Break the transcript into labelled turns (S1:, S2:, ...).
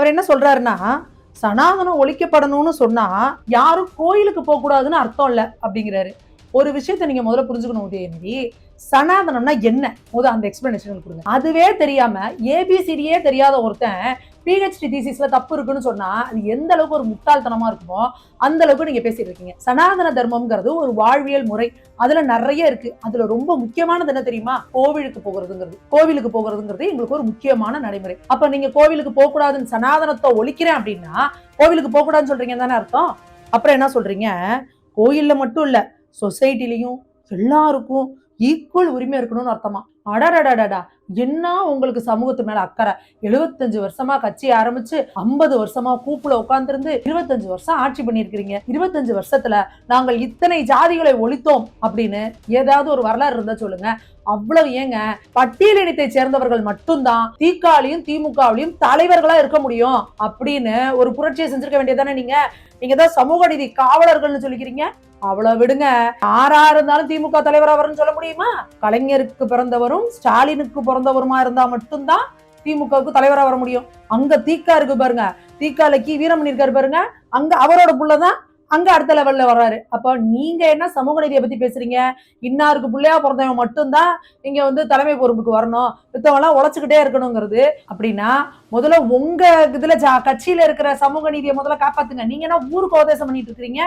S1: அவர் என்ன சொல்றாருன்னா, சனாதனம் ஒழிக்கப்படணும்னு சொன்னா யாரும் கோயிலுக்கு போக கூடாதுன்னு அர்த்தம் இல்ல அப்படிங்கிறாரு. ஒரு விஷயத்த நீங்க முதல்ல புரிஞ்சுக்கணும் உதயநிதி. சனாதனம்னா என்ன? அந்த எக்ஸ்பிளனேஷன் கொடுங்க. அதுவே தெரியாம ஏபிசிடியே தெரியாத ஒருத்தன் பிஹெச்டி தீசிஸ்ல தப்பு இருக்குன்னு சொன்னா அது எந்த அளவுக்கு ஒரு முட்டாள்தனமா இருக்குமோ அந்த அளவுக்கு நீங்க பேசிட்டு இருக்கீங்க. சனாதன தர்மம்ங்கிறது ஒரு வாழ்வியல் முறை. அதுல நிறைய இருக்கு. அதுல ரொம்ப முக்கியமானது என்ன தெரியுமா? கோவிலுக்கு போகிறதுங்கிறது. கோவிலுக்கு போகிறதுங்கிறது எங்களுக்கு ஒரு முக்கியமான நடைமுறை. அப்ப நீங்க கோவிலுக்கு போக கூடாதுன்னு சனாதனத்தை ஒழிக்கிறேன் அப்படின்னா கோவிலுக்கு போக கூடாதுன்னு சொல்றீங்க தானே அர்த்தம். அப்புறம் என்ன சொல்றீங்க? கோயில்ல மட்டும் இல்ல, சொசைட்டிலையும் எல்லாருக்கும் ஈக்குவல் உரிமை இருக்கணும்னு அர்த்தமா? அடடடடா, என்ன உங்களுக்கு சமூகத்து மேல அக்கறை. 75 வருஷமா கட்சி ஆரம்பிச்சு 50 வருஷமா கூப்புல உட்கார்ந்து 25 வருஷம் ஆட்சி பண்ணிருக்கீங்க. 25 வருஷத்துல நாங்கள் இத்தனை ஜாதிகளை ஒழித்தோம் அப்படின்னு ஏதாவது ஒரு வரலாறு இருந்தா சொல்லுங்க. அவ்வளவு ஏங்க, பட்டியலினத்தை சேர்ந்தவர்கள் மட்டும்தான் திகாலையும் திமுகவிலையும் தலைவர்களா இருக்க முடியும் அப்படின்னு ஒரு புரட்சியை செஞ்சிருக்க வேண்டியதானே நீங்க. நீங்க தான் சமூக நீதி காவலர்கள்னு சொல்லிக்கிறீங்க. அவ்வளவு விடுங்க, யாரா இருந்தாலும் திமுக தலைவரா வரும்னு சொல்ல முடியுமா? கலைஞருக்கு பிறந்தவரும் ஸ்டாலினுக்கு பிறந்தவருமா இருந்தா மட்டும்தான் திமுகவுக்கு தலைவரா வர முடியும். அங்க தீகா இருக்கு பாருங்க, தீகால வீரமணி இருக்காரு பாருங்க, அங்க அவரோட புள்ளதான் அங்க அடுத்த லெவல்ல வர்றாரு. அப்ப நீங்க என்ன சமூக நீதியை பத்தி பேசுறீங்க? இன்னாருக்கு பிள்ளையா பிறந்தவன் மட்டும்தான் இங்க தலைமை பொறுப்புக்கு வரணும், மித்தவங்க எல்லாம் உழைச்சுக்கிட்டே இருக்கணுங்கிறது. அப்படின்னா முதல்ல உங்க இதுல கட்சியில இருக்கிற சமூக நீதியை முதல்ல காப்பாத்துங்க. நீங்க என்ன ஊருக்கு உபதேசம் பண்ணிட்டு இருக்கீங்க?